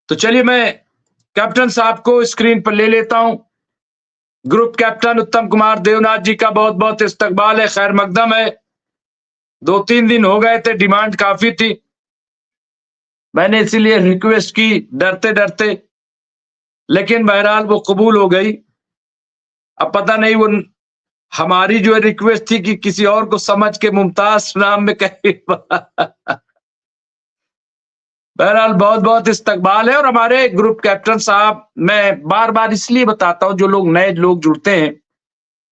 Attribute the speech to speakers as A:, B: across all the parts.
A: तो चलिए मैं कैप्टन साहब को स्क्रीन पर ले लेता हूं। ग्रुप कैप्टन उत्तम कुमार देवनाथ जी का बहुत बहुत इस्तकबाल है, खैर मकदम है। 2-3 दिन हो गए थे, डिमांड काफी थी, मैंने इसीलिए रिक्वेस्ट की डरते डरते, लेकिन बहरहाल वो कबूल हो गई। अब पता नहीं वो हमारी जो रिक्वेस्ट थी कि किसी और को समझ के मुमताज नाम में कहीं बहरहाल बहुत बहुत इस्तकबाल है। और हमारे ग्रुप कैप्टन साहब, मैं बार बार इसलिए बताता हूं, जो लोग नए लोग जुड़ते हैं,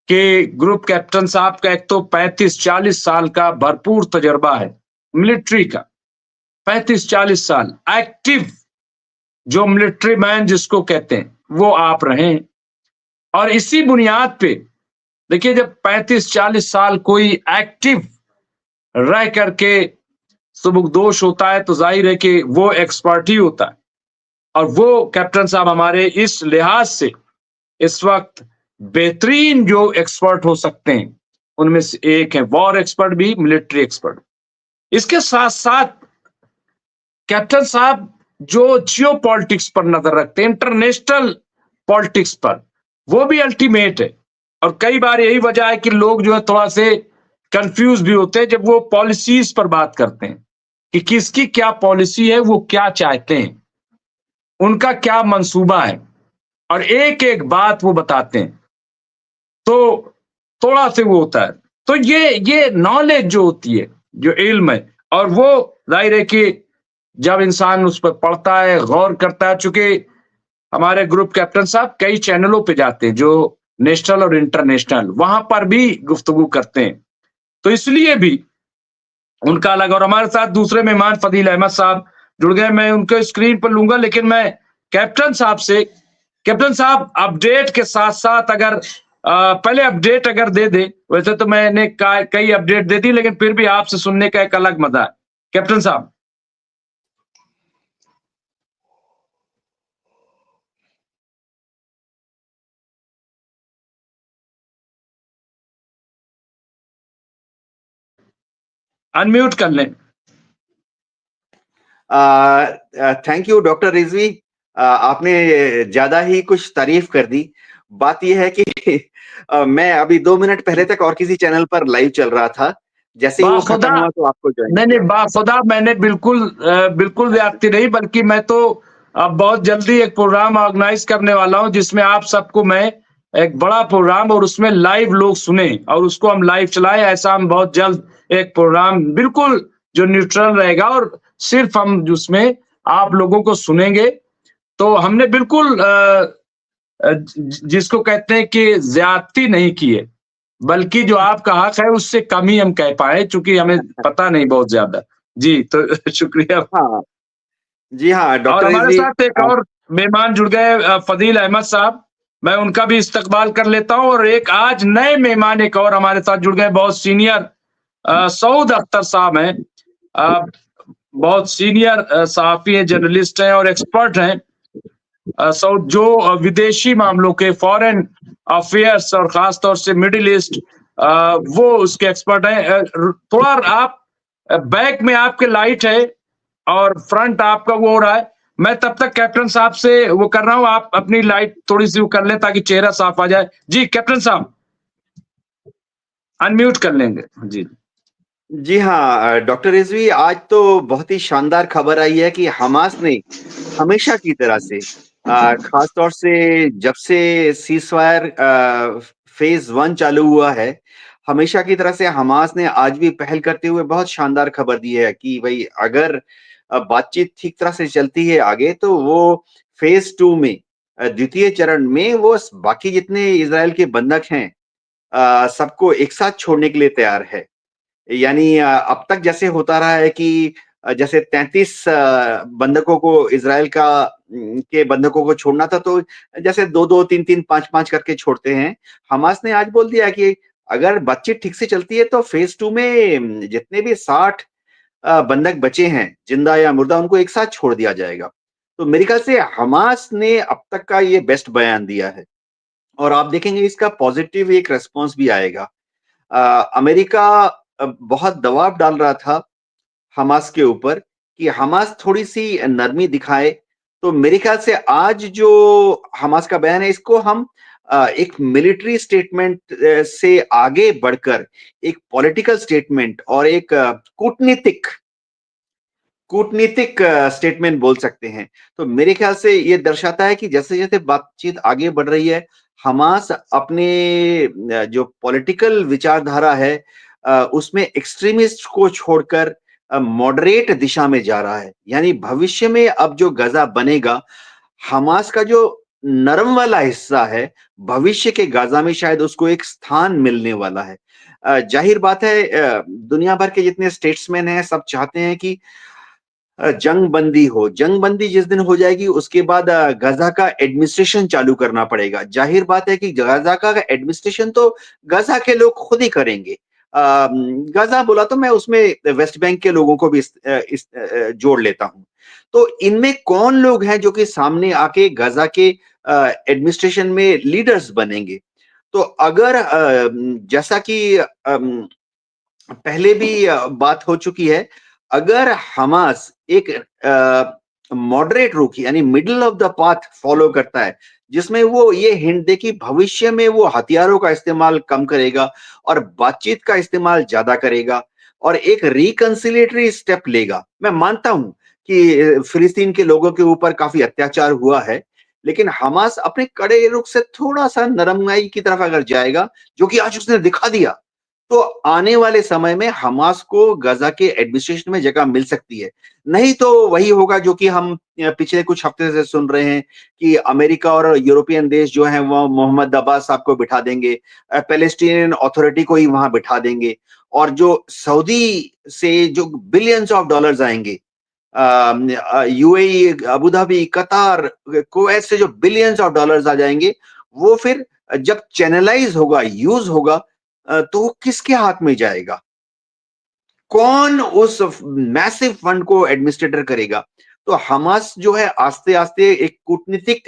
A: कि ग्रुप कैप्टन साहब का एक तो 35-40 साल का भरपूर तजर्बा है मिलिट्री का। 35-40 साल एक्टिव, जो मिलिट्री मैन जिसको कहते हैं, वो आप रहे। और इसी बुनियाद पे देखिए, जब 35-40 साल कोई एक्टिव रह करके सुबुकदोश होता है, तो जाहिर है कि वो एक्सपर्ट ही होता है। और वो कैप्टन साहब हमारे इस लिहाज से इस वक्त बेहतरीन जो एक्सपर्ट हो सकते हैं, उनमें से एक है, वॉर एक्सपर्ट भी, मिलिट्री एक्सपर्ट। इसके साथ साथ कैप्टन साहब जो जियो पॉलिटिक्स पर नजर रखते हैं, इंटरनेशनल पॉलिटिक्स पर, वो भी अल्टीमेट है। और कई बार यही वजह है कि लोग जो है थोड़ा से कंफ्यूज भी होते हैं जब वो पॉलिसीज पर बात करते हैं, कि किसकी क्या पॉलिसी है, वो क्या चाहते हैं, उनका क्या मंसूबा है, और एक एक बात वो बताते हैं। तो थोड़ा से वो होता है। तो ये नॉलेज जो होती है, जो इल्म है, और वो जाहिर है कि जब इंसान उस पर पढ़ता है, गौर करता है, चूंकि हमारे ग्रुप कैप्टन साहब कई चैनलों पे जाते हैं, जो नेशनल और इंटरनेशनल, वहां पर भी गुफ्तगू करते हैं, तो इसलिए भी उनका अलग। और हमारे साथ दूसरे मेहमान फदील अहमद साहब जुड़ गए, मैं उनको स्क्रीन पर लूंगा, लेकिन मैं कैप्टन साहब से, कैप्टन साहब अपडेट के साथ साथ अगर पहले अपडेट अगर दे दे, वैसे तो मैंने कई अपडेट दे दी, लेकिन फिर भी आपसे सुनने का एक अलग मजा है कैप्टन साहब। अनम्यूट कर लें।
B: थैंक यू डॉक्टर रिजवी, आपने ज्यादा ही कुछ तारीफ कर दी। बात यह है कि मैं अभी 2 मिनट पहले तक और किसी चैनल पर लाइव चल रहा था, जैसे ही वो खत्म हुआ तो आपको ज्वाइन
A: नहीं नहीं, बाखुदा मैंने बिल्कुल ज्यादती नहीं, बल्कि मैं तो अब बहुत जल्दी एक प्रोग्राम ऑर्गेनाइज करने वाला हूं, जिसमें आप सबको मैं एक बड़ा प्रोग्राम, और उसमें लाइव लोग सुने और उसको हम लाइव चलाएं। ऐसा हम बहुत जल्द एक प्रोग्राम बिल्कुल जो न्यूट्रल रहेगा, और सिर्फ हम उसमें आप लोगों को सुनेंगे। तो हमने बिल्कुल जिसको कहते हैं कि ज्यादती नहीं की है, बल्कि जो आपका हक है उससे कम ही हम कह पाए, चूंकि हमें पता नहीं बहुत ज्यादा। जी, तो शुक्रिया।
B: हाँ, जी हाँ
A: और
B: डॉक्टर
A: हमारे
B: रिजवी,
A: साथ एक और मेहमान जुड़ गए, फदील अहमद साहब, मैं उनका भी इस्तकबाल कर लेता हूं। और एक आज नए मेहमान एक और हमारे साथ जुड़ गए, बहुत सीनियर सऊद अख्तर साहब हैं। अ, बहुत सीनियर सहाफी हैं, जर्नलिस्ट हैं और एक्सपर्ट हैं। सऊद जो विदेशी मामलों के, फॉरेन अफेयर्स और खास तौर से मिडिल ईस्ट, वो उसके एक्सपर्ट हैं। थोड़ा आप बैक में आपके लाइट है और फ्रंट आपका वो हो रहा है, मैं तब तक कैप्टन साहब से वो कर रहा हूं, आप अपनी लाइट थोड़ी सी वो कर लें ताकि चेहरा साफ आ जाए। जी कैप्टन साहब, अनम्यूट कर लेंगे। जी
B: जी हाँ डॉक्टर रिजवी, आज तो बहुत ही शानदार खबर आई है कि हमास ने हमेशा की तरह से, खास तौर से जब से सीज़फायर फेज 1 चालू हुआ है, हमेशा की तरह से हमास ने आज भी पहल करते हुए बहुत शानदार खबर दी है कि भाई अगर बातचीत ठीक तरह से चलती है आगे, तो वो फेज 2 में, द्वितीय चरण में, वो बाकी जितने इजराइल के बंधक हैं सबको एक साथ छोड़ने के लिए तैयार है। यानी अब तक जैसे होता रहा है कि जैसे 33 बंधकों को इजराइल के बंधकों को छोड़ना था, तो जैसे 2-2, 3-3, 5-5 करके छोड़ते हैं। हमास ने आज बोल दिया कि अगर बातचीत ठीक से चलती है तो फेज 2 में जितने भी 60 बंधक बचे हैं, जिंदा या मुर्दा, उनको एक साथ छोड़ दिया जाएगा। तो मेरे ख्याल से हमास ने अब तक का ये बेस्ट बयान दिया है, और आप देखेंगे इसका पॉजिटिव एक रिस्पॉन्स भी आएगा। अमेरिका बहुत दबाव डाल रहा था हमास के ऊपर कि हमास थोड़ी सी नरमी दिखाए तो मेरे ख्याल से आज जो हमास का बयान है इसको हम एक मिलिट्री स्टेटमेंट से आगे बढ़कर एक पॉलिटिकल स्टेटमेंट और एक कूटनीतिक स्टेटमेंट बोल सकते हैं। तो मेरे ख्याल से ये दर्शाता है कि जैसे-जैसे बातचीत आगे बढ़ रही है, हमास अपने जो पॉलिटिकल विचारधारा है उसमें एक्सट्रीमिस्ट को छोड़कर मॉडरेट दिशा में जा रहा है। यानी भविष्य में अब जो गाज़ा बनेगा, हमास का जो नरम वाला हिस्सा है, भविष्य के गाज़ा में शायद उसको एक स्थान मिलने वाला है। ज़ाहिर बात है दुनिया भर के जितने स्टेट्समैन हैं, सब चाहते हैं कि जंग बंदी हो। जंग बंदी जिस दिन हो जाएगी उसके बाद गाज़ा का एडमिनिस्ट्रेशन चालू करना पड़ेगा। ज़ाहिर बात है कि गाज़ा का एडमिनिस्ट्रेशन तो गाज़ा के लोग खुद ही करेंगे। गाज़ा बोला तो मैं उसमें वेस्ट बैंक के लोगों को भी जोड़ लेता हूँ। तो इनमें कौन लोग हैं जो कि सामने आके गाज़ा के एडमिनिस्ट्रेशन में लीडर्स बनेंगे? तो अगर जैसा कि पहले भी बात हो चुकी है, अगर हमास एक मॉडरेट रुख यानी middle of the path follow करता है, जिसमें वो ये हिंट दे कि भविष्य में वो हथियारों का इस्तेमाल कम करेगा और बातचीत का इस्तेमाल ज़्यादा करेगा और एक रिकंसिलिएटरी स्टेप लेगा। मैं मानता हूँ कि फिलिस्तीन के लोगों के ऊपर काफ़ी अत्याचार हुआ है, लेकिन हमास अपने कड़े रुख से थोड़ा-सा नरमाई की तरफ अगर जाएगा, जो कि आज उसने दिखा दिया, तो आने वाले समय में हमास को गाज़ा के एडमिनिस्ट्रेशन में जगह मिल सकती है। नहीं तो वही होगा जो कि हम पिछले कुछ हफ्ते से सुन रहे हैं कि अमेरिका और यूरोपियन देश जो हैं वो मोहम्मद अब्बास साहब को बिठा देंगे, पैलेस्टीनियन अथॉरिटी को ही वहाँ बिठा देंगे और जो सऊदी से जो बिलियंस ऑफ डॉलर्स आएँगे यूएई, अबू धाबी, कतार, कुवैत से जो बिलियंस ऑफ डॉलर्स आ जाएँगे, वो फिर जब चैनलाइज़ होगा, यूज़ होगा तो वो किसके हाथ में जाएगा? कौन उस मैसिव फंड को एडमिनिस्ट्रेटर करेगा? तो हमास जो है आस्ते-आस्ते एक कूटनीतिक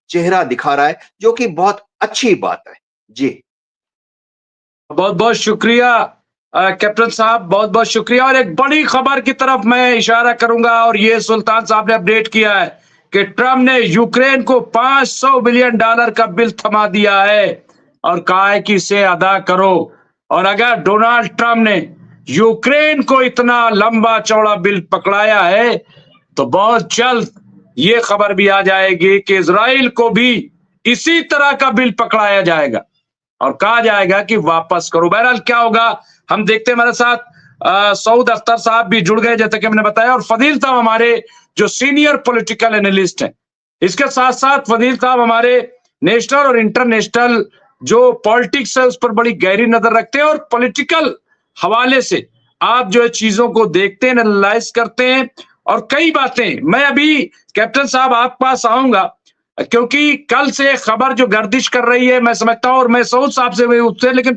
B: चेहरा दिखा रहा है, जो कि बहुत अच्छी बात है। जी।
A: बहुत-बहुत शुक्रिया कैप्टन साहब, बहुत-बहुत शुक्रिया। और एक बड़ी खबर की तरफ मैं इशारा करूंगा और ये सुल्तान साहब ने अपडेट किया है कि ट्रम्प ने यूक्रेन को $500 बिलियन का बिल थमा दिया है और कहा है कि इसे अदा करो। और अगर डोनाल्ड ट्रम्प ने यूक्रेन को इतना लंबा चौड़ा बिल पकड़ाया है, तो बहुत जल्द ये खबर भी आ जाएगी कि इजराइल को भी इसी तरह का बिल पकड़ाया जाएगा और कहा जाएगा कि वापस करो। बहरहाल क्या होगा हम देखते हैं। हमारे साथ सऊद अख्तर साहब भी जुड़ गए, जैसे कि मैंने बताया, और फजील साहब हमारे जो सीनियर पॉलिटिकल एनालिस्ट हैं। इसके साथ साथ फजील साहब हमारे नेशनल और इंटरनेशनल जो पॉलिटिक्स है उस पर बड़ी गहरी नजर रखते हैं और पॉलिटिकल हवाले से आप जो है चीजों को देखते हैं, एनालाइज करते हैं। और कई बातें मैं अभी कैप्टन साहब आप पास आऊंगा, क्योंकि कल से खबर जो गर्दिश कर रही है मैं समझता हूं, और मैं सऊद साहब से उससे, लेकिन